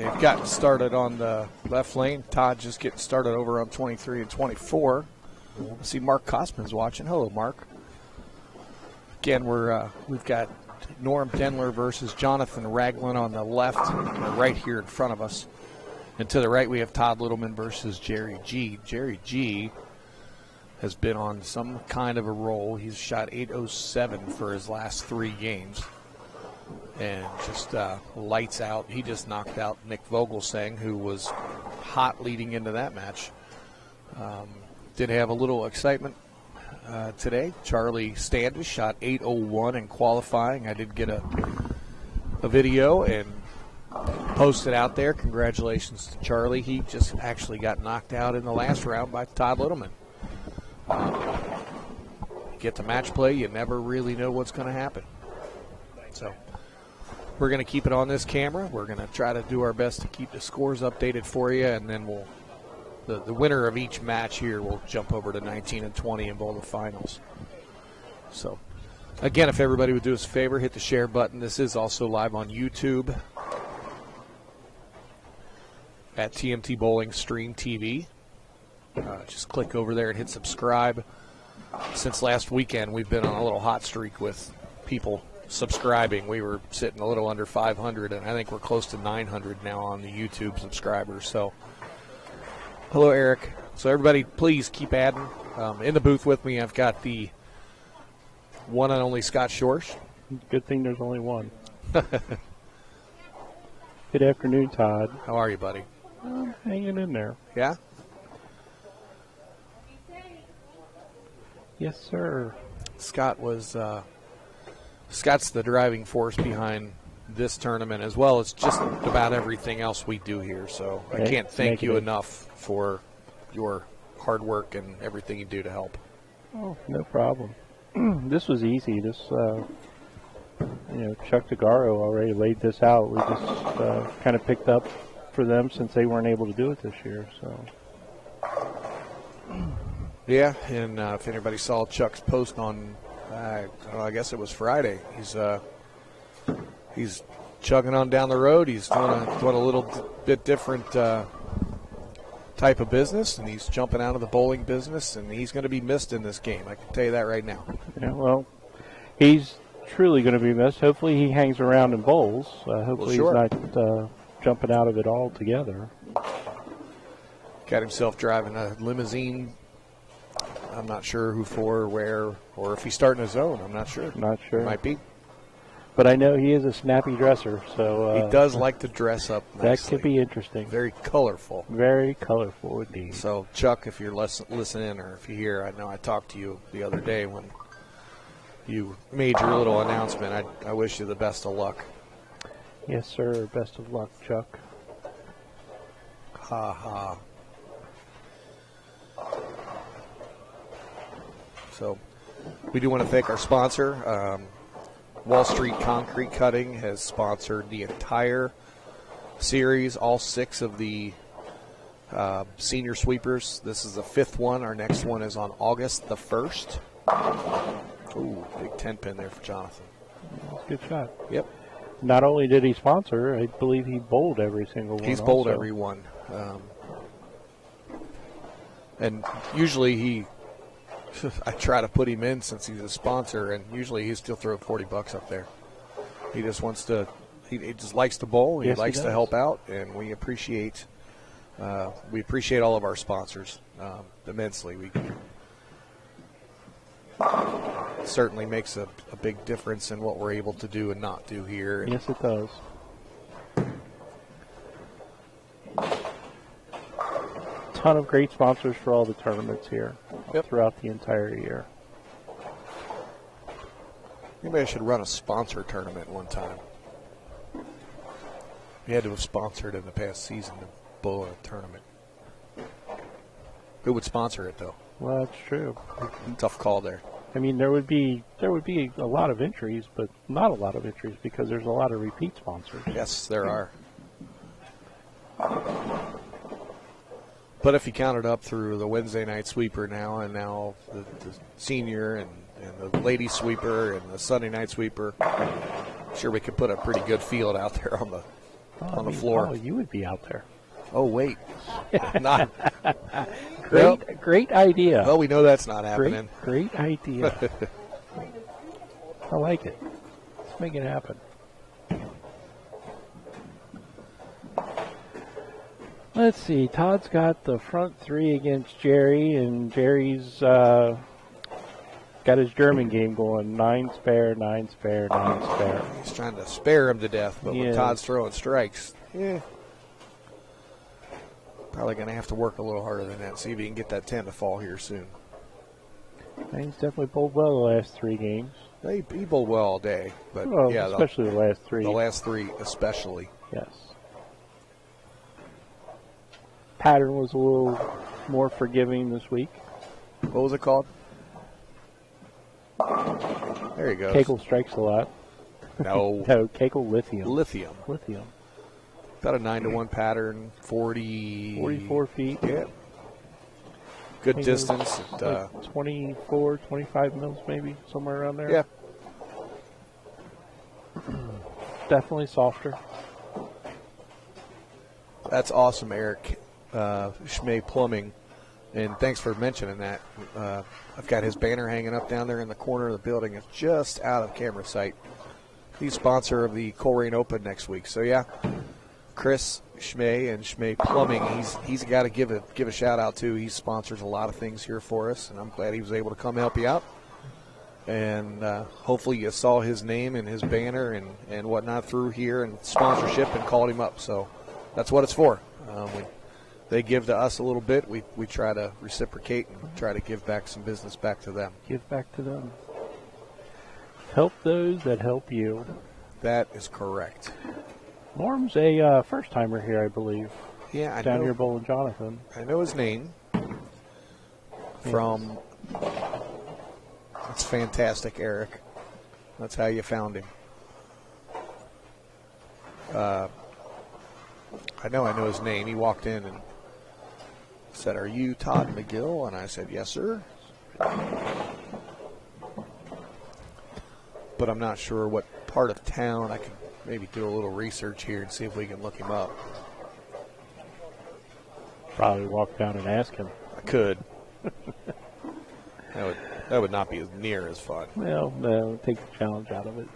They've gotten started on the left lane. Todd just getting started over on 23 and 24. I see Mark Kosman's watching. Hello, Mark. Again, we've got Norm Denler versus Jonathan Ragland on the left, right here in front of us. And to the right, we have Todd Littleman versus Jerry G. Jerry G has been on some kind of a roll. He's shot .807 for his last 3 games. And just lights out. He just knocked out Nick Vogelsang, who was hot leading into that match. Did have a little excitement today. Charlie Standish shot .801 in qualifying. I did get a video and posted out there. Congratulations to Charlie. He just actually got knocked out in the last round by Todd Littleman. Get to match play, you never really know what's going to happen. So we're going to keep it on this camera. We're going to try to do our best to keep the scores updated for you, and then we'll the winner of each match here will jump over to 19 and 20 and bowl the finals. So again, if everybody would do us a favor, hit the share button. This is also live on YouTube at TMT Bowling Stream TV. Just click over there and hit subscribe. Since last weekend, we've been on a little hot streak with people subscribing. We were sitting a little under 500, and I think we're close to 900 now on the YouTube subscribers. So, hello, Eric. So everybody, please keep adding. In the booth with me, I've got the one and only Scott Schorsch. Good thing there's only one. Good afternoon, Todd. How are you, buddy? Hanging in there. Yeah? Yes, sir. Scott was Scott's the driving force behind this tournament, as well as just about everything else we do here. So I can't thank you enough for your hard work and everything you do to help. Oh, no problem. This was easy. This, Chuck DeGaro already laid this out. We just kind of picked up for them since they weren't able to do it this year. So. Yeah, and if anybody saw Chuck's post on, I guess it was Friday, he's chugging on down the road. He's doing a little bit different type of business, and he's jumping out of the bowling business, and he's going to be missed in this game. I can tell you that right now. Yeah, well, he's truly going to be missed. Hopefully he hangs around and bowls. Hopefully he's not jumping out of it altogether. Got himself driving a limousine. I'm not sure who for or where, or if he's starting his own. I'm not sure. Not sure. Might be. But I know he is a snappy dresser, so he does like to dress up nicely. That could be interesting. Very colorful. Very colorful indeed. So, Chuck, if you're listening or if you hear, I know I talked to you the other day when you made your little announcement. I wish you the best of luck. Yes, sir. Best of luck, Chuck. Ha ha. So we do want to thank our sponsor. Wall Street Concrete Cutting has sponsored the entire series, all 6 of the senior sweepers. This is the 5th one. Our next one is on August the 1st. Ooh, big 10 pin there for Jonathan. Good shot. Yep. Not only did he sponsor, I believe he bowled every single one. He's bowled every one. And usually I try to put him in since he's a sponsor, and usually he still throws $40 up there. He just wants to. He just likes to bowl. He likes to help out, and we appreciate all of our sponsors immensely. It certainly makes a big difference in what we're able to do and not do here. Yes, it does. Ton of great sponsors for all the tournaments here throughout the entire year. Maybe I should run a sponsor tournament one time. We had to have sponsored in the past season to bowl a tournament. Who would sponsor it, though? Well, that's true. Tough call there. I mean, there would be a lot of entries, but not a lot of entries because there's a lot of repeat sponsors. Yes, there are. But if you count it up through the Wednesday night sweeper now, and now the senior and the lady sweeper and the Sunday night sweeper, I'm sure we could put a pretty good field out there on on the floor. Oh, you would be out there. Oh, wait. Not. Great idea. Well, we know that's not happening. Great idea. I like it. Let's make it happen. Let's see. Todd's got the front three against Jerry, and Jerry's got his German game going. 9 spare, 9 spare, 9 spare. He's trying to spare him to death, but when Todd's throwing strikes, probably going to have to work a little harder than that. See if he can get that 10 to fall here soon. And he's definitely bowled well the last 3 games. He bowled well all day, but especially the last 3. The last 3 especially. Yes. Pattern was a little more forgiving this week. What was it called? There you go. Cagle strikes a lot. No. No, Cagle lithium. Lithium. About a 9-to-1 pattern, 44 feet. Yeah. Good distance. Like 24, 25 mils maybe, somewhere around there. Yeah. Definitely softer. That's awesome, Eric. Schmay Plumbing. And thanks for mentioning that. I've got his banner hanging up down there in the corner of the building. It's just out of camera sight. He's sponsor of the Colerain Open next week. So, yeah, Chris Schmay and Schmay Plumbing, he's got to give a shout-out to. He sponsors a lot of things here for us, and I'm glad he was able to come help you out. And hopefully you saw his name and his banner and whatnot through here and sponsorship and called him up. So that's what it's for. They give to us a little bit. We try to reciprocate and try to give back some business back to them. Give back to them. Help those that help you. That is correct. Norm's a first-timer here, I believe. Yeah, I down know. Here bowling Jonathan. I know his name from. That's fantastic, Eric. That's how you found him. I know his name. He walked in and said, "Are you Todd McGill?" And I said, "Yes, sir." But I'm not sure what part of town. I can maybe do a little research here and see if we can look him up. Probably walk down and ask him. I could. That would not be near as fun. Well, no, take the challenge out of it.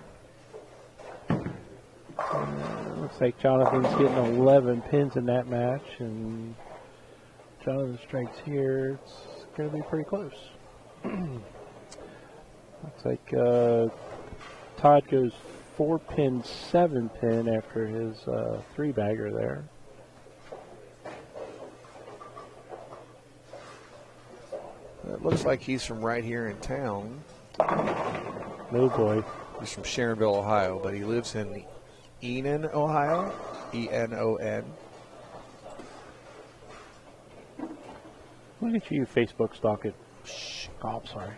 Looks like Jonathan's getting 11 pins in that match, and Jonathan strikes here. It's going to be pretty close. Looks like Todd goes 4-pin, 7-pin after his 3-bagger there. It looks like he's from right here in town. Oh boy. He's from Sharonville, Ohio, but he lives in Enon, Ohio. E-N-O-N. Look at you, Facebook stalking. Shh. Oh, I'm sorry.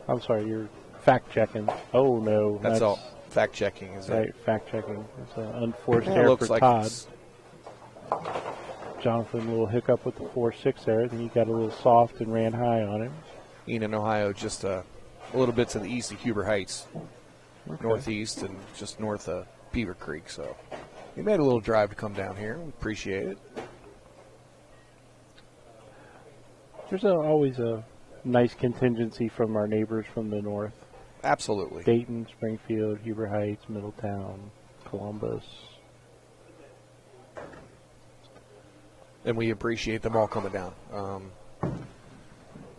I'm sorry, you're fact-checking. Oh, no. That's all. Fact-checking, is right, it? Fact-checking. It's an unforced error for Todd. Jonathan, a little hiccup with the 4-6 there. Then he got a little soft and ran high on him. Enon, Ohio, just a little bit to the east of Huber Heights. Okay. Northeast and just north of Beaver Creek. So he made a little drive to come down here. We appreciate it. There's always a nice contingency from our neighbors from the north. Absolutely. Dayton, Springfield, Huber Heights, Middletown, Columbus. And we appreciate them all coming down.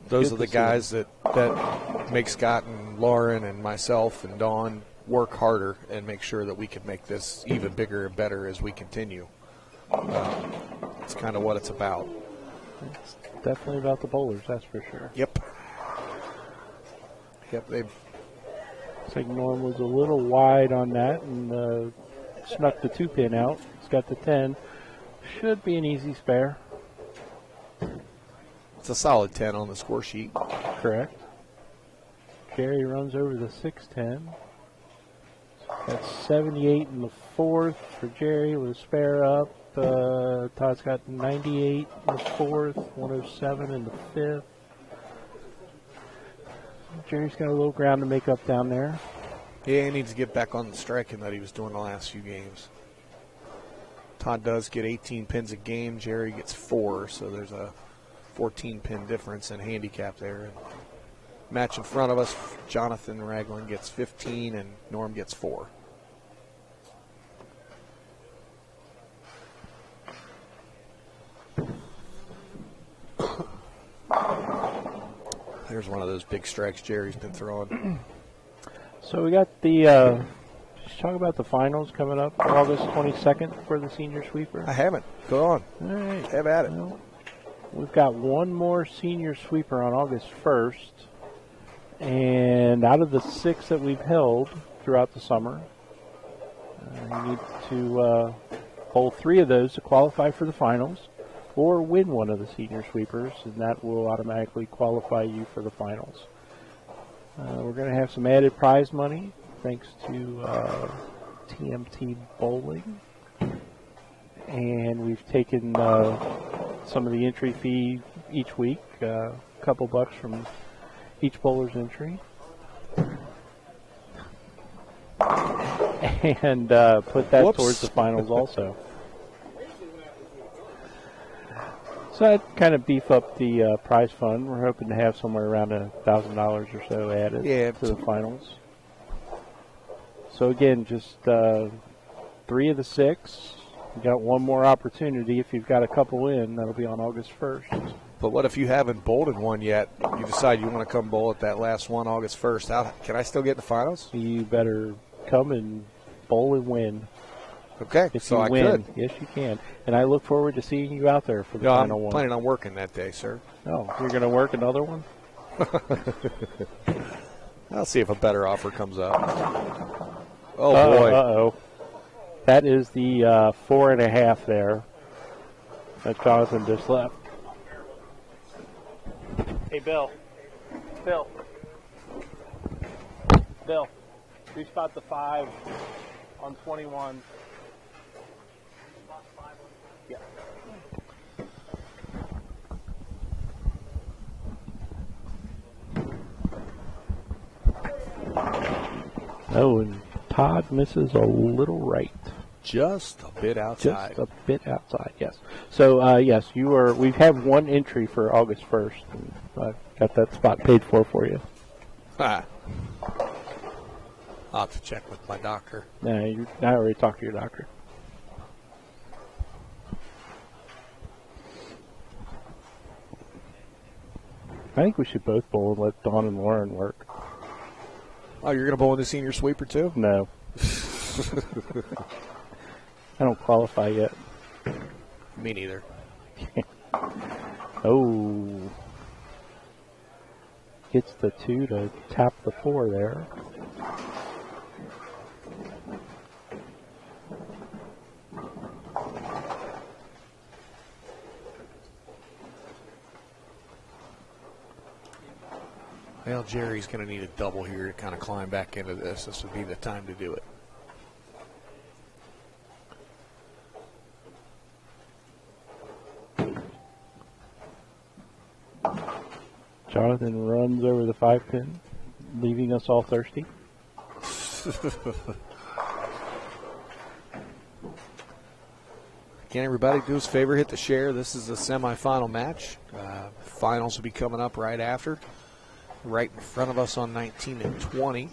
Those are the guys that make Scott and Lauren and myself and Dawn work harder and make sure that we can make this even bigger and better as we continue. It's kind of what it's about. It's definitely about the bowlers, that's for sure. Yep. Looks like Norm was a little wide on that and snuck the 2-pin out. He's got the 10. Should be an easy spare. It's a solid 10 on the score sheet. Correct. Jerry runs over the 6-10. That's 78 in the 4th for Jerry with a spare up. Todd's got 98 in the 4th, 107 in the 5th. Jerry's got a little ground to make up down there. Yeah, he needs to get back on the striking that he was doing the last few games. Todd does get 18 pins a game. Jerry gets 4, so there's a 14-pin difference in handicap there. And match in front of us, Jonathan Ragland gets 15 and Norm gets 4. There's one of those big strikes Jerry's been throwing. So we got the, let's talk about the finals coming up August 22nd for the senior sweeper. I haven't. Go on. All right. Have at it. Well, we've got one more senior sweeper on August 1st. And out of the 6 that we've held throughout the summer, you need to hold 3 of those to qualify for the finals, or win one of the senior sweepers, and that will automatically qualify you for the finals. We're going to have some added prize money thanks to Tmtbowling, and we've taken some of the entry fee each week, a couple bucks from each bowler's entry, and put that towards the finals also. So that kind of beef up the prize fund. We're hoping to have somewhere around $1,000 or so added to the finals. So again, just 3 of the 6. You got one more opportunity. If you've got a couple in, that'll be on August 1st. But what if you haven't bowled in one yet? You decide you want to come bowl at that last one, August 1st. Can I still get in the finals? You better come and bowl and win. Okay, if so you I win, could. yes, you can. And I look forward to seeing you out there for the final one. I'm planning on working that day, sir. Oh, you're going to work another one? I'll see if a better offer comes up. Oh, boy. Uh-oh. That is the 4.5 there that Jonathan just left. Hey, Bill. Bill. Respot the 5 on 21. Yeah. Oh, and Todd misses a little right. Just a bit outside. Just a bit outside, yes. So, yes, we have one entry for August 1st. And I got that spot paid for you. I'll have to check with my doctor. I already talked to your doctor. I think we should both bowl and let Dawn and Lauren work. Oh, you're going to bowl in the senior sweeper too? No. I don't qualify yet. Me neither. Oh. Gets the 2 to tap the 4 there. Well, Jerry's going to need a double here to kind of climb back into this. This would be the time to do it. Jonathan runs over the 5-pin, leaving us all thirsty. Can everybody do us a favor, hit the share? This is a semifinal match. Finals will be coming up right after. Right in front of us on 19 and 20.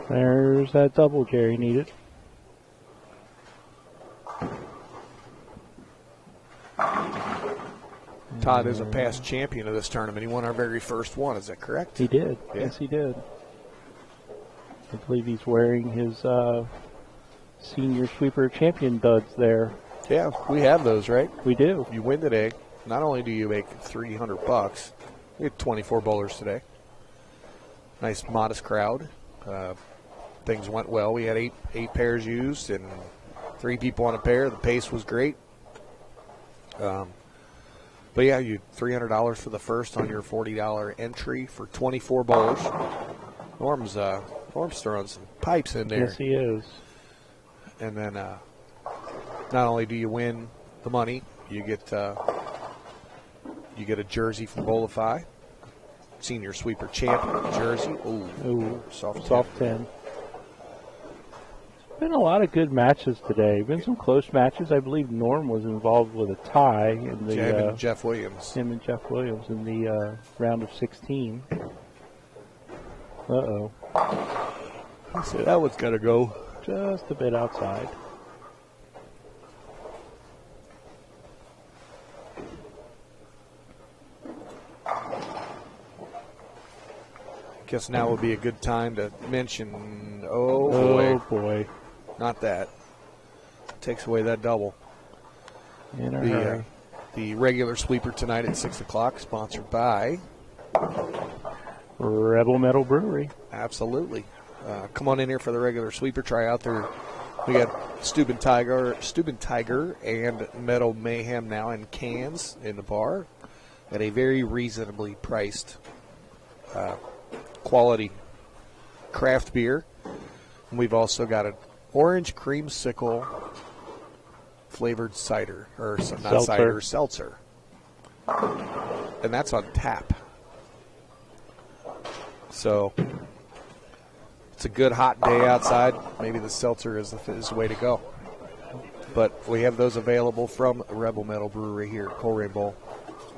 There's that double Jerry needed. Todd is a past champion of this tournament. He won our very first one. Is that correct? He did. Yeah. Yes, he did. I believe he's wearing his senior sweeper champion duds there. Yeah, we have those, right? We do. You win today. Not only do you make $300, we had 24 bowlers today. Nice, modest crowd. Things went well. We had eight pairs used and 3 people on a pair. The pace was great. But yeah, you $300 for the first on your $40 entry for 24 bowlers. Norm's throwing some pipes in there. Yes, he is. And then not only do you win the money, you get a jersey from BOWLIFI, senior sweeper champion jersey. Ooh, Ooh, soft 10. Been a lot of good matches today. Been some close matches. I believe Norm was involved with a tie in the Him and Jeff Williams. Him and Jeff Williams in the round of 16. Uh-oh. So that one's got to go just a bit outside. Guess now would be a good time to mention. Oh boy. Not that. Takes away that double. In a hurry. The regular sweeper tonight at 6 o'clock, sponsored by Rebel Metal Brewery. Absolutely. Come on in here for the regular sweeper. Try out there. We got Steuben Tiger and Metal Mayhem now in cans in the bar at a very reasonably priced quality craft beer. And we've also got an orange creamsicle flavored cider, or not cider, seltzer. And that's on tap. So it's a good hot day outside. Maybe the seltzer is the way to go. But we have those available from Rebel Metal Brewery here at Colerain Bowl.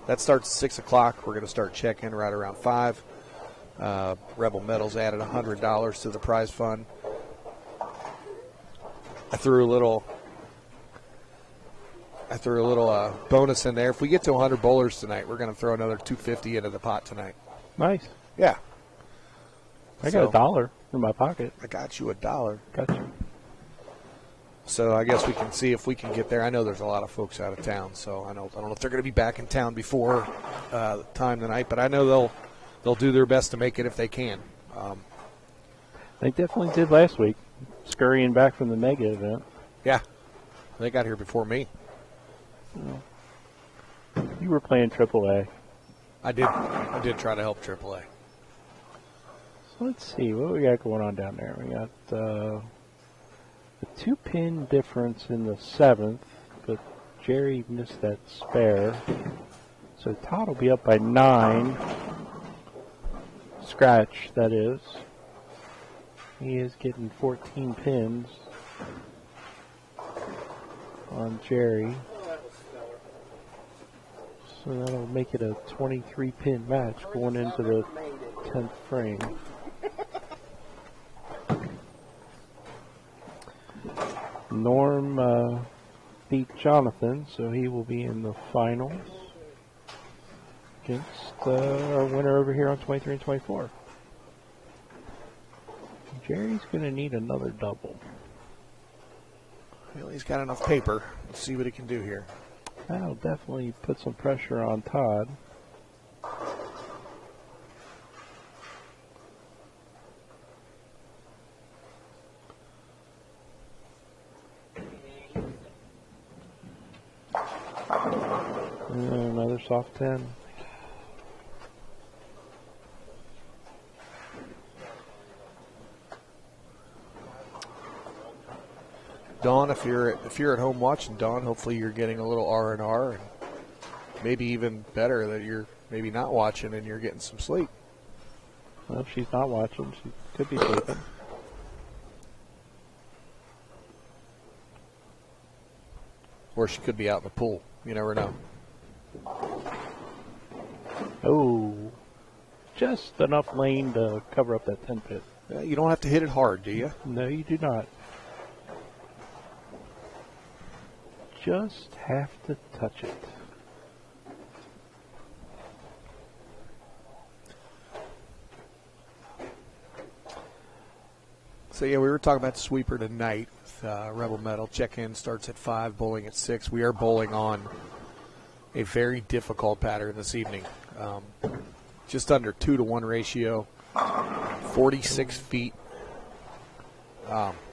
That starts at 6 o'clock. We're going to start check-in right around 5. Rebel Metal's added $100 to the prize fund. I threw a little bonus in there. If we get to 100 bowlers tonight, we're going to throw another $250 into the pot tonight. Nice. Yeah. I got $1 in my pocket. I got you $1. Got you. So I guess we can see if we can get there. I know there's a lot of folks out of town, so I don't know if they're going to be back in town before time tonight, but I know they'll do their best to make it if they can. They definitely did last week, scurrying back from the mega event. Yeah, they got here before me. You were playing AAA. I did try to help AAA. So let's see what we got going on down there. We got a 2-pin difference in the 7th, but Jerry missed that spare. So Todd will be up by 9. Scratch, that is. He is getting 14 pins on Jerry. So that'll make it a 23-pin match going into the 10th frame. Norm beat Jonathan, so he will be in the finals against our winner over here on 23 and 24. Jerry's going to need another double. Well, he's got enough paper. Let's see what he can do here. That'll definitely put some pressure on Todd. Another soft 10. Dawn, if you're at home watching, Dawn, hopefully you're getting a little R&R, and maybe even better that you're maybe not watching and you're getting some sleep. Well, if she's not watching, she could be sleeping. Or she could be out in the pool. You never know. Oh, just enough lane to cover up that 10 pit. You don't have to hit it hard, do you? No, you do not. Just have to touch it. So, yeah, we were talking about the sweeper tonight with Rebel Metal. Check-in starts at 5, bowling at 6. We are bowling on a very difficult pattern this evening. Just under 2-to-1 ratio, 46 feet.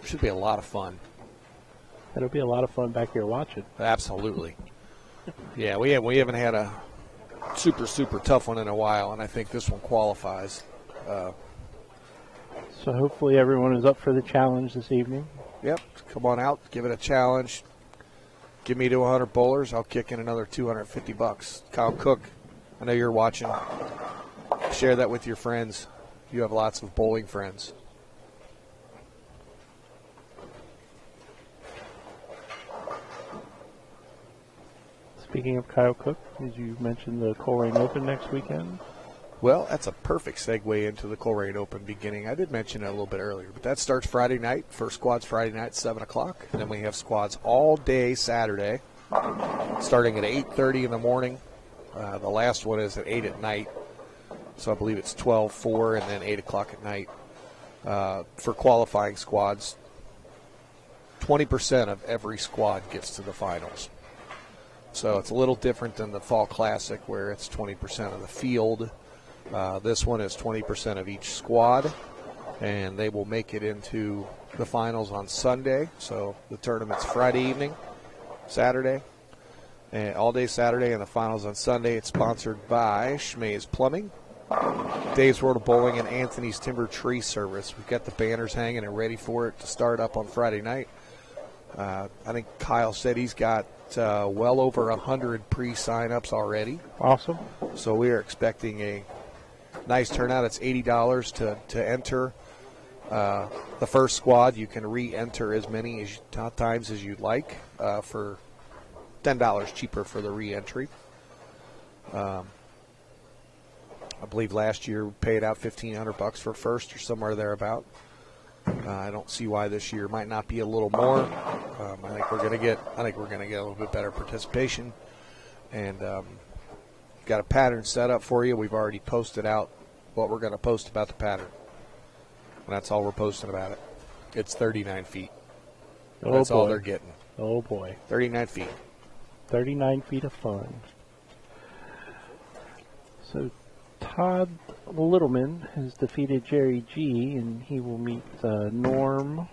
Should be a lot of fun. It'll be a lot of fun back here watching. Absolutely. Yeah, we haven't had a super tough one in a while, and I think this one qualifies. So hopefully everyone is up for the challenge this evening. Yep, come on out, give it a challenge. Give me to 100 bowlers, I'll kick in another $250. Kyle Cook, I know you're watching. Share that with your friends. You have lots of bowling friends. Speaking of Kyle Cook, as you mentioned, the Colerain Open next weekend. Well, that's a perfect segue into the Colerain Open beginning. I did mention it a little bit earlier, but that starts Friday night. First squad's Friday night at 7 o'clock. And then we have squads all day Saturday, starting at 8:30 in the morning. The last one is at 8 at night. So I believe it's 12, 4, and then 8 o'clock at night. For qualifying squads, 20% of every squad gets to the finals. So it's a little different than the Fall Classic where it's 20% of the field. This one is 20% of each squad, and they will make it into the finals on Sunday. So the tournament's Friday evening, Saturday, and all day Saturday, and the finals on Sunday. It's sponsored by Schmay's Plumbing, Dave's World of Bowling, and Anthony's Timber Tree Service. We've got the banners hanging and ready for it to start up on Friday night. I think Kyle said he's got well over 100 pre-sign-ups already. Awesome. So we are expecting a nice turnout. It's $80 to enter the first squad. You can re-enter as many times as you'd like for $10 cheaper for the re-entry. I believe last year we paid out $1,500 for first or somewhere thereabout. I don't see why this year might not be a little more. I think we're going to get a little bit better participation, and got a pattern set up for you. We've already posted out what we're going to post about the pattern, and that's all we're posting about it. It's 39 feet. That's all they're getting. Oh boy, 39 feet. 39 feet of fun. So Todd Littleman has defeated Jerry G, and he will meet Norm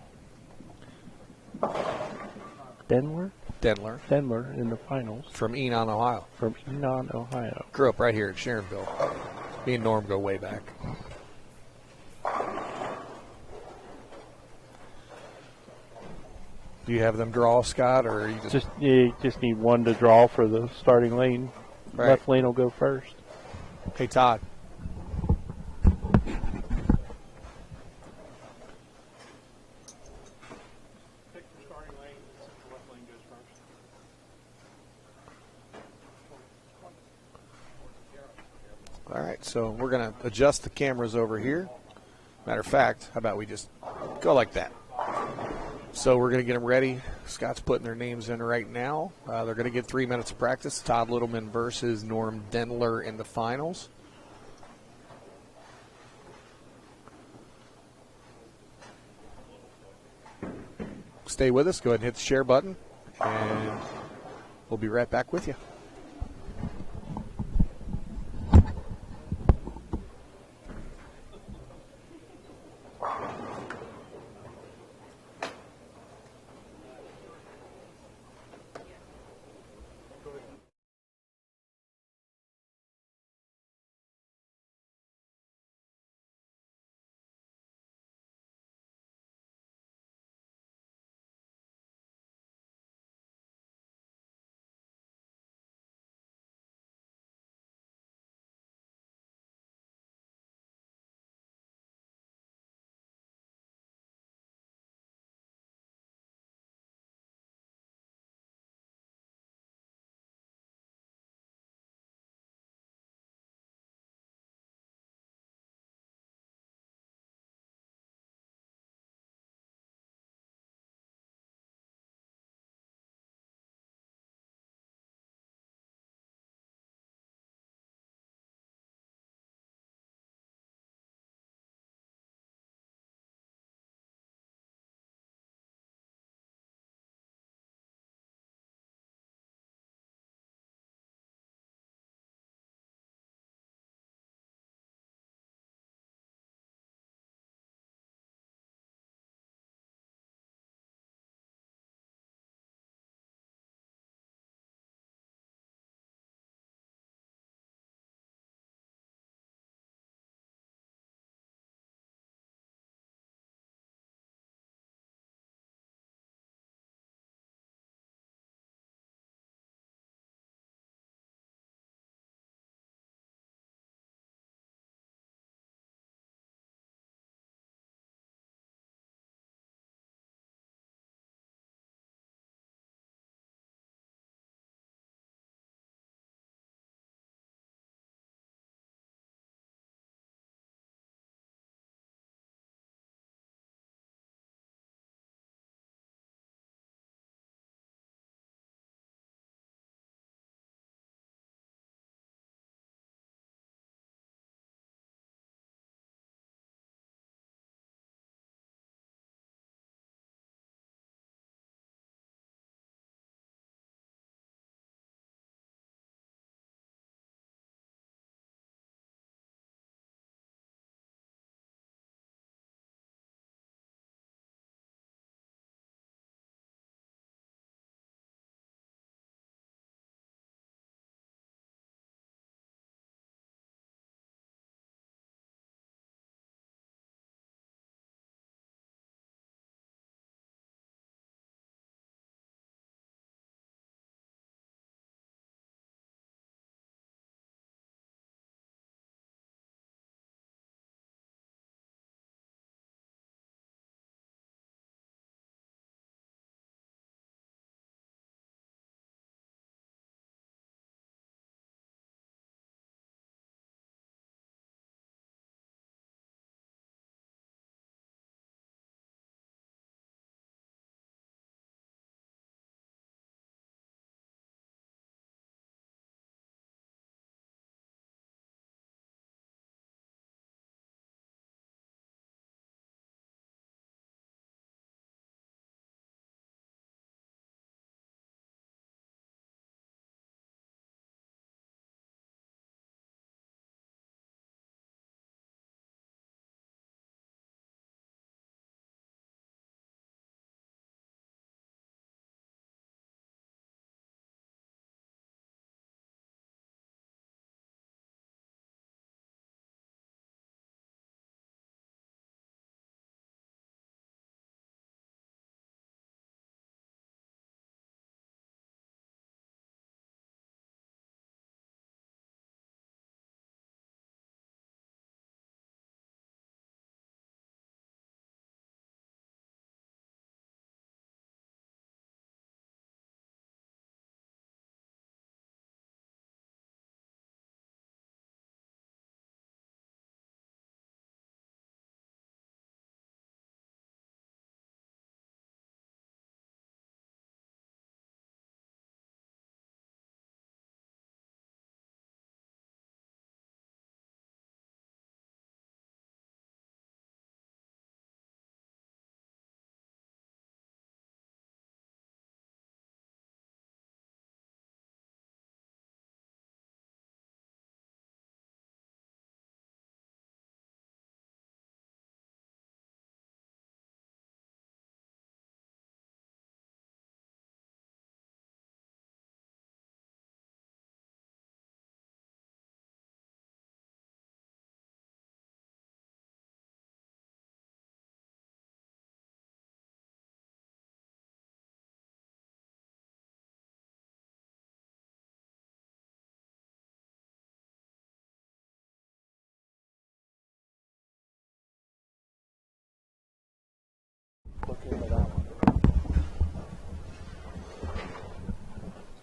Denler in the finals. From Enon, Ohio. Grew up right here in Sharonville. Me and Norm go way back. Do you have them draw, Scott, or are you you just need one to draw for the starting lane. Right. Left lane will go first. Hey, Todd. Pick the starting lane, the left lane goes first. All right, so we're going to adjust the cameras over here. Matter of fact, how about we just go like that? So we're going to get them ready. Scott's putting their names in right now. They're going to get 3 minutes of practice. Todd Littleman versus Norm Denler in the finals. Stay with us. Go ahead and hit the share button, and we'll be right back with you.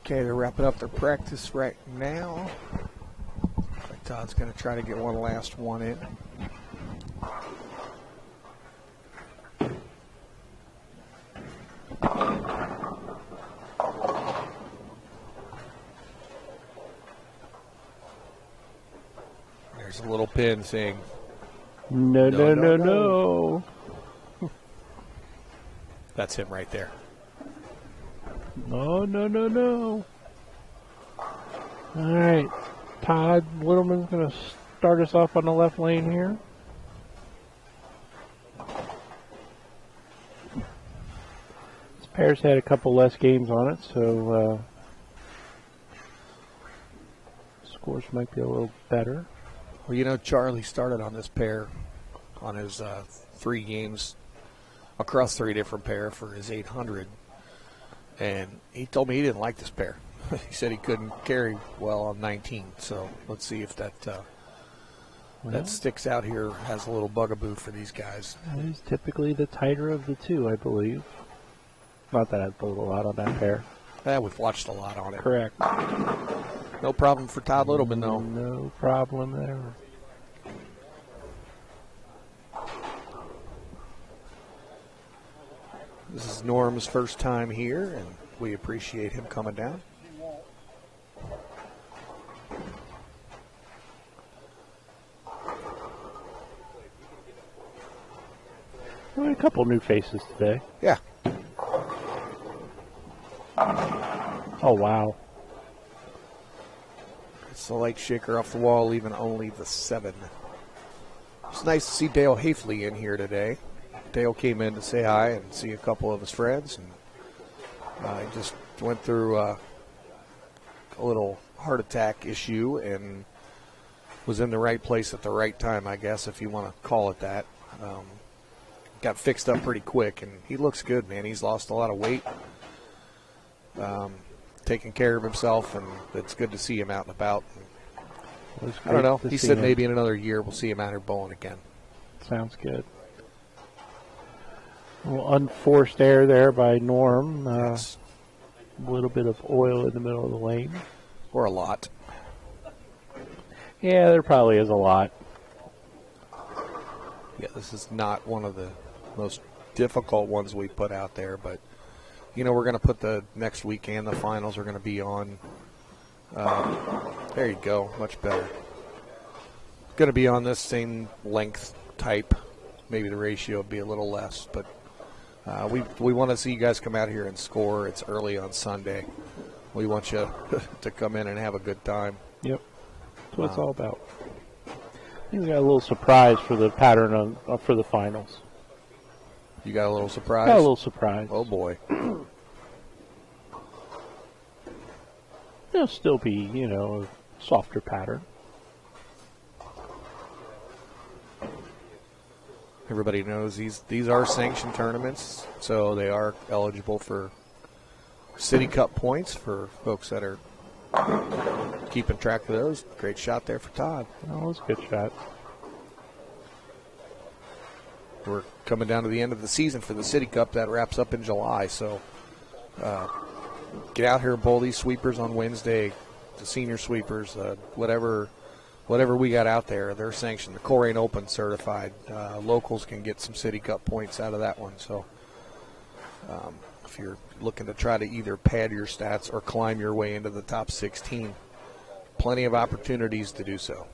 Okay, they're wrapping up their practice right now. Todd's going to try to get one last one in. There's a little pin saying, no, no, no, no. That's him right there. No, no, no, no. All right. Todd Littleman's going to start us off on the left lane here. This pair's had a couple less games on it, so scores might be a little better. Well, you know, Charlie started on this pair on his 3 games across 3 different pair for his 800, and he told me he didn't like this pair. He said he couldn't carry well on 19, so let's see if that that sticks out here, has a little bugaboo for these guys. That is typically the tighter of the two, I believe. Not that I've bowled a lot on that pair. Yeah, we've watched a lot on it. Correct. No problem for Todd Littleman, though. No problem there. This is Norm's first time here, and we appreciate him coming down. A couple new faces today. Yeah. Oh, wow. It's the light shaker off the wall, leaving only the 7. It's nice to see Dale Hafley in here today. Dale came in to say hi and see a couple of his friends, and he just went through a little heart attack issue and was in the right place at the right time, I guess, if you want to call it that. Got fixed up pretty quick, and he looks good, man. He's lost a lot of weight, taking care of himself, and it's good to see him out and about. I don't know. He said maybe in another year we'll see him out here bowling again. Sounds good. A little unforced air there by Norm. Yes. A little bit of oil in the middle of the lane. Or a lot. Yeah, there probably is a lot. Yeah, this is not one of the most difficult ones we put out there, but you know, we're going to put the next weekend, the finals are going to be on. There you go, much better. Going to be on this same length type. Maybe the ratio will be a little less, but we want to see you guys come out here and score. It's early on Sunday. We want you to come in and have a good time. Yep, that's what it's all about. I think we got a little surprise for the pattern for the finals. You got a little surprise? Got a little surprise. Oh, boy. There'll still be, you know, a softer pattern. Everybody knows these are sanctioned tournaments, so they are eligible for City Cup points for folks that are keeping track of those. Great shot there for Todd. That was a good shot. We're coming down to the end of the season for the City Cup. That wraps up in July, so get out here and bowl these sweepers on Wednesday, the senior sweepers, whatever we got out there, they're sanctioned. The Colerain Open certified. Locals can get some City Cup points out of that one. So if you're looking to try to either pad your stats or climb your way into the top 16, plenty of opportunities to do so.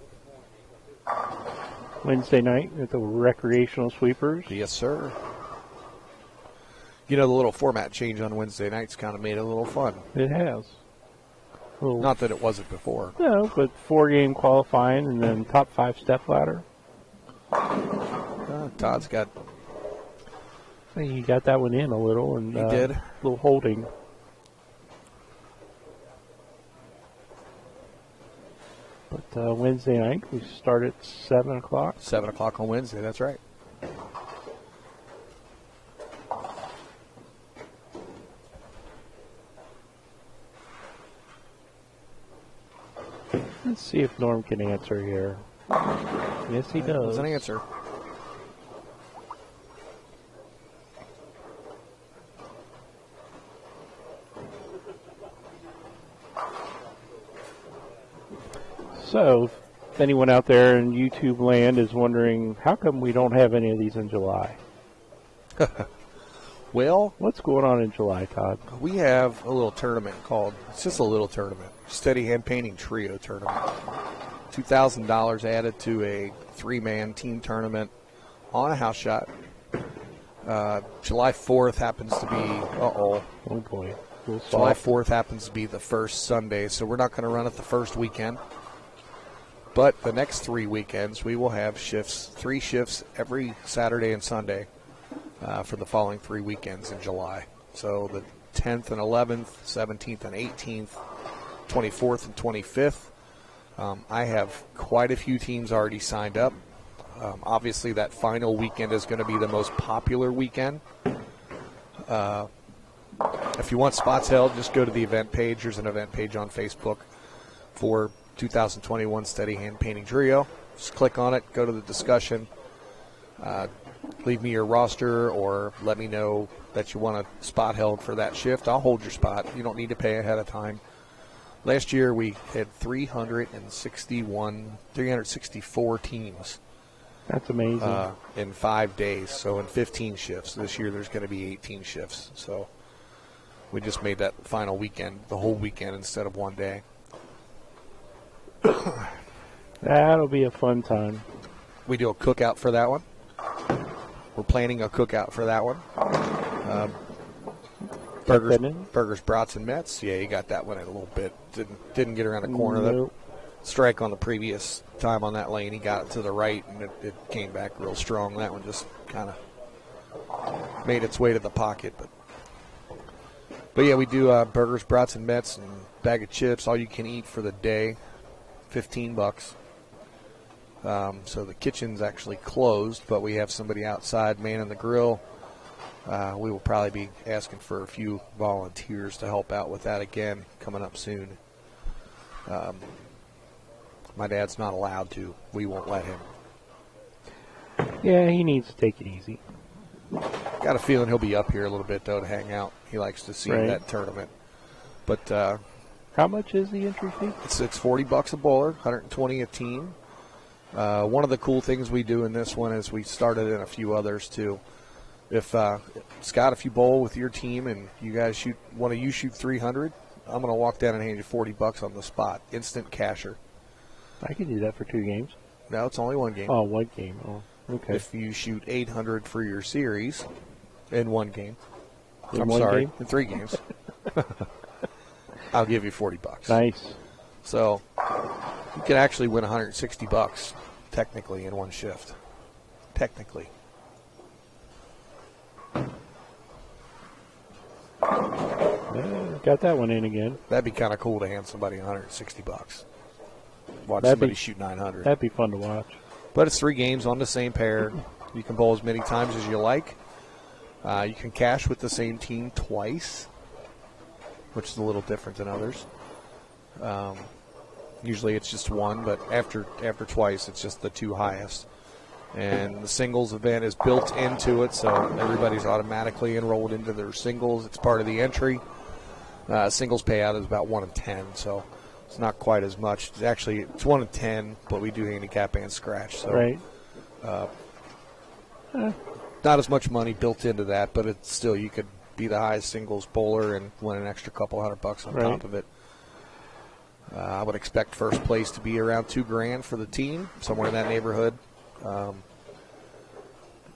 Wednesday night at the recreational sweepers. Yes, sir. You know, the little format change on Wednesday nights kind of made it a little fun. It has. Not that it wasn't before. No, but 4-game qualifying and then top 5 step ladder. Todd's got. I think he got that one in a little, and he did. A little holding. But Wednesday night we start at 7 o'clock. 7 o'clock on Wednesday. That's right. Let's see if Norm can answer here. Yes, he does. There's an answer. So, if anyone out there in YouTube land is wondering, how come we don't have any of these in July? Well, what's going on in July, Todd? We have a little tournament called, it's just a little tournament, Steady Hand Painting Trio Tournament. $2,000 added to a 3-man team tournament on a house shot. July 4th happens to be, oh boy. July 4th happens to be the first Sunday, so we're not going to run it the first weekend. But the next 3 weekends, we will have shifts, 3 shifts every Saturday and Sunday for the following 3 weekends in July. So the 10th and 11th, 17th and 18th, 24th and 25th. I have quite a few teams already signed up. Obviously, that final weekend is going to be the most popular weekend. If you want spots held, just go to the event page. There's an event page on Facebook for 2021 Steady Hand Painting Trio. Just click on it, go to the discussion, leave me your roster, or let me know that you want a spot held for that shift. I'll hold your spot. You don't need to pay ahead of time. Last year we had 364 teams. That's amazing. In 5 days, so in 15 shifts. This year there's going to be 18 shifts. So we just made that final weekend, the whole weekend instead of one day. That'll be a fun time. We do a cookout for that one. We're planning a cookout for that one. Burgers, brats, and Mets. Yeah, you got that one in a little bit. Didn't get around the corner. Nope. That strike on the previous time on that lane, he got it to the right, and it came back real strong. That one just kind of made its way to the pocket. But yeah, we do burgers, brats, and Mets, and bag of chips, all you can eat for the day, $15. So the kitchen's actually closed, but we have somebody outside manning the grill. We will probably be asking for a few volunteers to help out with that again coming up soon. My dad's not allowed to. We won't let him. Yeah, he needs to take it easy. Got a feeling he'll be up here a little bit, though, to hang out. He likes to see that tournament. But how much is the entry fee? It's $40 a bowler, $120 a team. One of the cool things we do in this one is we started in a few others, too. If Scott, if you bowl with your team and you guys shoot 300, I'm going to walk down and hand you $40 on the spot. Instant casher. I can do that for 2 games. No, it's only 1 game. Oh, 1 game. Oh, okay. If you shoot 800 for your series in 1 game. In 1 game? In 3 games. I'll give you $40. Nice. So you can actually win $160 technically in 1 shift. Technically. Got that one in again. That'd be kind of cool to hand somebody $160. Watch somebody shoot 900. That'd be fun to watch. But it's 3 games on the same pair. You can bowl as many times as you like. You can cash with the same team twice, which is a little different than others. Usually it's just 1, but after twice, it's just the 2 highest. And the singles event is built into it, so everybody's automatically enrolled into their singles. It's part of the entry. Singles payout is about 1 in 10, so it's not quite as much. It's 1 in 10, but we do handicap and scratch. So, right. Not as much money built into that, but it's still, you could be the highest singles bowler and win an extra couple $100 on top of it. I would expect first place to be around $2,000 for the team, somewhere in that neighborhood.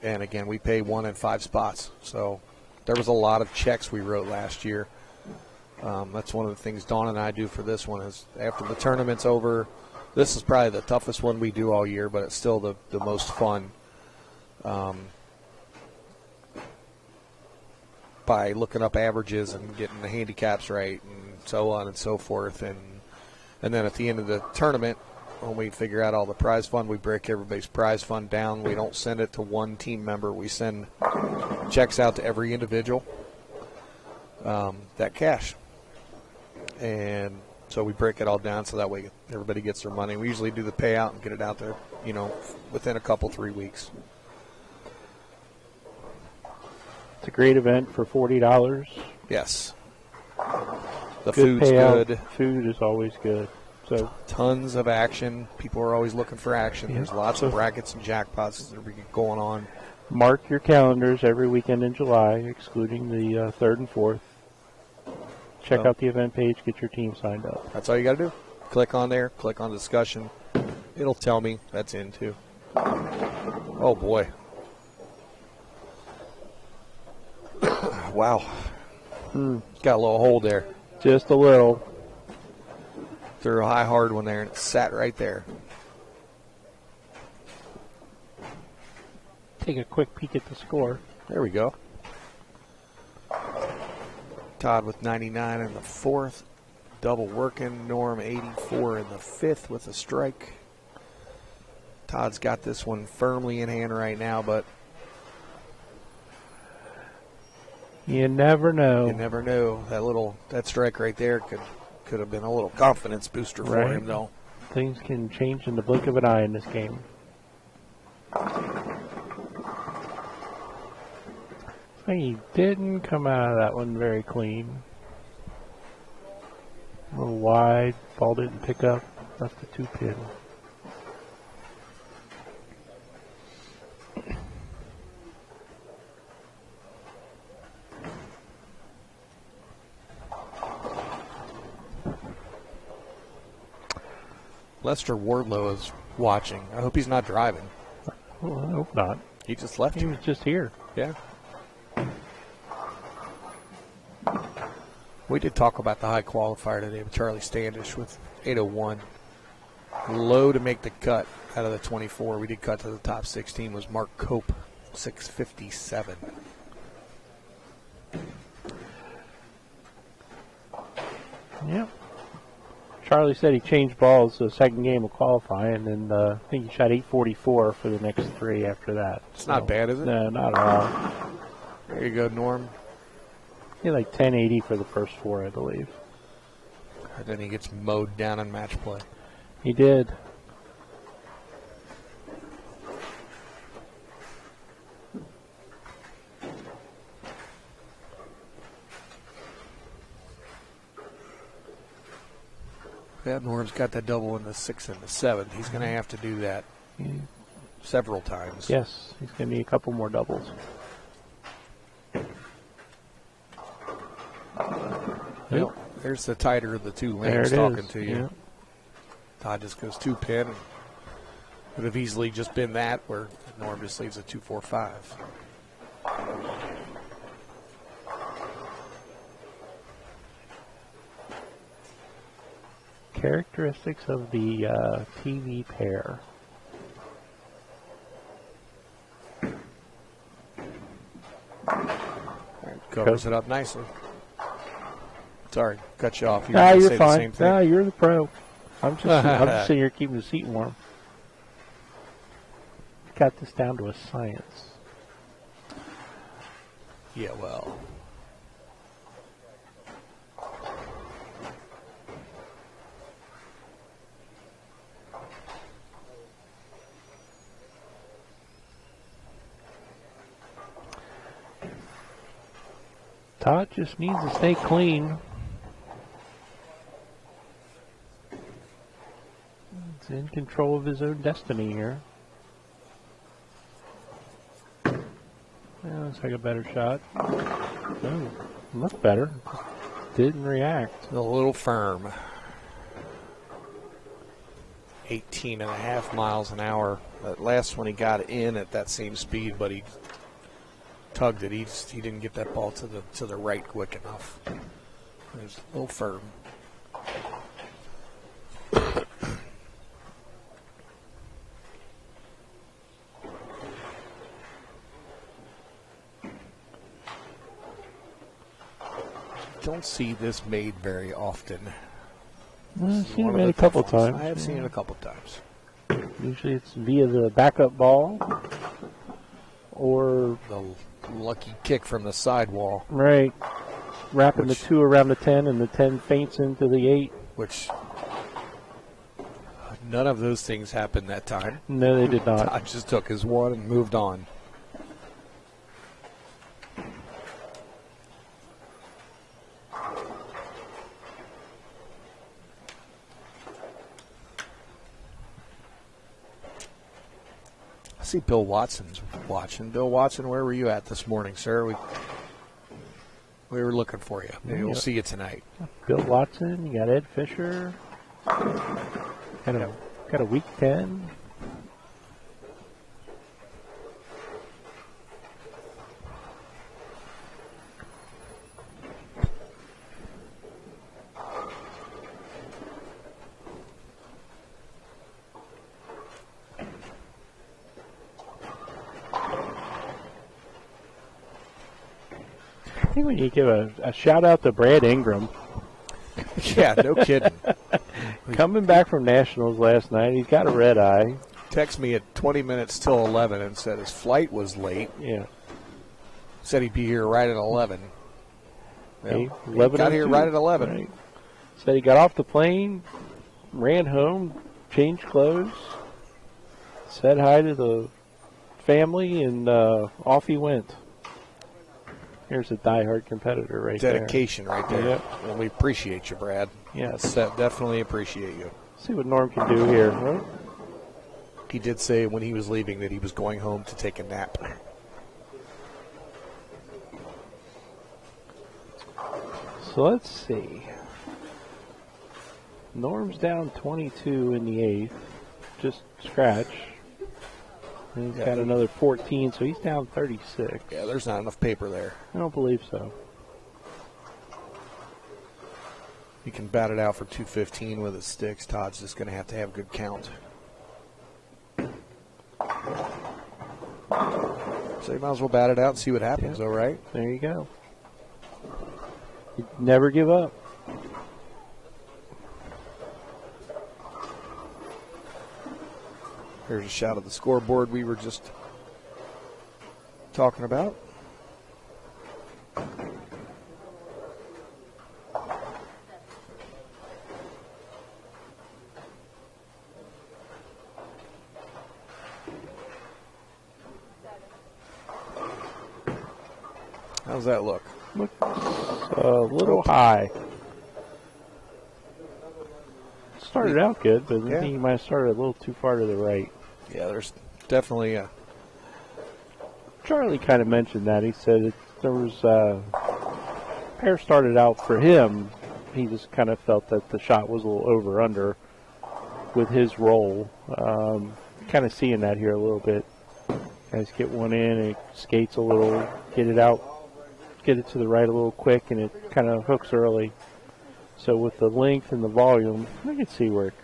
And again, we pay 1 in 5 spots. So there was a lot of checks we wrote last year. That's one of the things Dawn and I do for this one is after the tournament's over, this is probably the toughest one we do all year, but it's still the most fun. By looking up averages and getting the handicaps right and so on and so forth. And then at the end of the tournament, when we figure out all the prize fund, we break everybody's prize fund down. We don't send it to one team member. We send checks out to every individual that cash. And so we break it all down so that way everybody gets their money. We usually do the payout and get it out there, within a couple, 3 weeks. It's a great event for $40. Yes. The good food's payout. good. Food is always good. So tons of action. People are always looking for action. There's lots of brackets and jackpots that are going on. Mark your calendars every weekend in July, excluding the 3rd and 4th. Check out the event page, get your team signed up. That's all you got to do. Click on there, click on discussion. It'll tell me that's in too. Oh boy. Wow. Got a little hole there. Just a little. Threw a high hard one there and it sat right there. Take a quick peek at the score. There we go. Todd with 99 in the 4th. Double working. Norm 84 in the 5th with a strike. Todd's got this one firmly in hand right now, but you never know. you never know. That strike right there could have been a little confidence booster for him, though. Things can change in the blink of an eye in this game. He didn't come out of that one very clean. A little wide, ball didn't pick up, left the 2-pin. Lester Wardlow is watching. I hope he's not driving. Well, I hope not. He just left He you. was just here. Yeah. We did talk about the high qualifier today with Charlie Standish with 801. Low to make the cut out of the 24. We did cut to the top 16 was Mark Cope, 657. Yep. Charlie said he changed balls the second game of qualifying, and then I think he shot 844 for the next 3 after that. It's not bad, is it? No, not at all. There you go, Norm. He had like 1080 for the first 4, I believe. And then he gets mowed down in match play. He did. Yeah, Norm's got that double in the 6th and the 7th. He's going to have to do that several times. Yes, he's going to need a couple more doubles. Well, there's the tighter of the two There lanes it talking is. to you. Yeah. Todd just goes 2-pin. Would have easily just been that where Norm just leaves a 2-4-5. Characteristics of the TV pair. Covers it up nicely. Sorry, cut you off. You Ah, were gonna you're say the fine. same thing. Ah, you're the pro. I'm just sitting here keeping the seat warm. Got this down to a science. Yeah, well. Todd just needs to stay clean. He's in control of his own destiny here. Yeah, looks like a better shot. Oh, looked better. Didn't react. A little firm. 18.5 miles an hour. That last one he got in at that same speed, but he tugged it. He didn't get that ball to the right quick enough. It was a little firm. Don't see this made very often. I've seen it made a couple times. I have seen it a couple times. Usually it's via the backup ball or The lucky kick from the sidewall, right, wrapping the 2 around the 10 and the 10 faints into the 8. which none of those things happened that time. No, they did not. Todd just took his one and moved on. see Bill Watson's watching. Bill Watson, where were you at this morning, sir? We were looking for you. Maybe we'll see you tonight. Bill Watson, you got Ed Fisher. Got a week 10. I think when you give a shout out to Brad Ingram. Yeah, no kidding. Coming back from Nationals last night, he's got a red eye. Texted me at 20 minutes till 11 and said his flight was late. Yeah. Said he'd be here right at 11. Hey, he got here right at 11. Right. Said he got off the plane, ran home, changed clothes, said hi to the family, and off he went. Here's a diehard competitor right there. Dedication right there. Yep. And we appreciate you, Brad. Yes. Definitely appreciate you. See what Norm can do here. Right? He did say when he was leaving that he was going home to take a nap. So let's see. Norm's down 22 in the 8th. Just scratch. And he's got another 14, so he's down 36. Yeah, there's not enough paper there. I don't believe so. He can bat it out for 215 with his sticks. Todd's just going to have a good count. So you might as well bat it out and see what happens, though, right? There you go. You never give up. Here's a shot of the scoreboard we were just talking about. How's that look? Looks a little high. Started out good, but I think he might have started a little too far to the right. Yeah, there's definitely a... Charlie kind of mentioned that. He said there was pair started out for him. He just kind of felt that the shot was a little over-under with his roll. Kind of seeing that here a little bit. Guys get one in, it skates a little, get it out, get it to the right a little quick, and it kind of hooks early. So with the length and the volume, I can see where it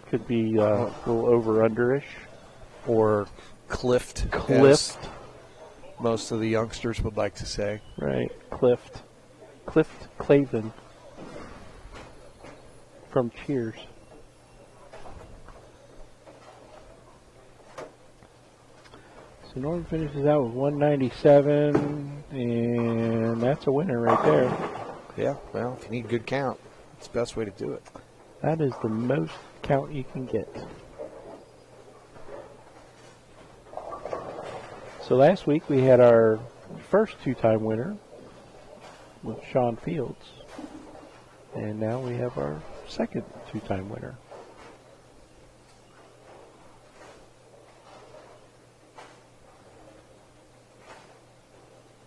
could be a little over-under-ish. Or cliffed. Cliffed. Most of the youngsters would like to say. Right, Clift Clavin from Cheers. So Norton finishes out with 197, and that's a winner right there. Yeah, well, if you need a good count, it's the best way to do it. That is the most count you can get. So last week we had our first two-time winner with Sean Fields. And now we have our second two-time winner.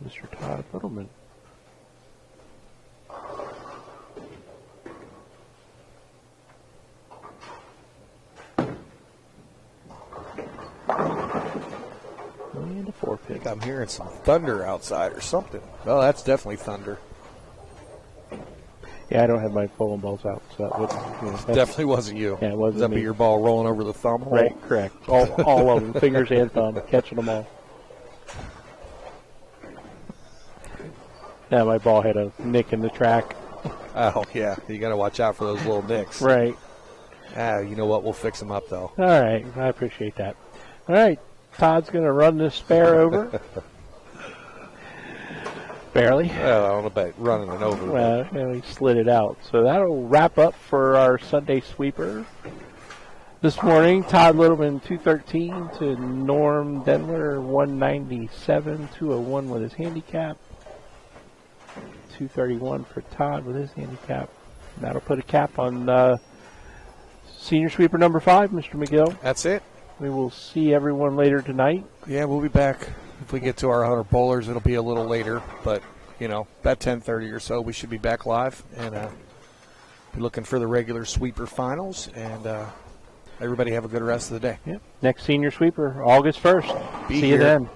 Mr. Todd Littleman. And a 4 I pick. think I'm hearing some thunder outside or something. Oh, that's definitely thunder. Yeah, I don't have my bowling balls out, so that would Definitely wasn't you. Yeah, it wasn't Does that me. be your ball rolling over the thumb hole? Right, correct. All of them, fingers and thumb, catching them all. Yeah, my ball had a nick in the track. Oh, yeah. You got to watch out for those little nicks. Right. You know what? We'll fix them up, though. All right, I appreciate that. All right, Todd's going to run this spare over. Barely. Well, I don't know about running it over. Well, he slid it out. So that'll wrap up for our Sunday sweeper. This morning, Todd Littleman 213 to Norm Denler 197, 201 with his handicap. 231 for Todd with his handicap. That'll put a cap on senior sweeper number 5, Mr. McGill. That's it. We will see everyone later tonight. Yeah, we'll be back. If we get to our 100 bowlers, it'll be a little later. But, you know, about 10:30 or so, we should be back live. And be looking for the regular sweeper finals. And everybody have a good rest of the day. Yep. Next senior sweeper, August 1st. Be see here. you then.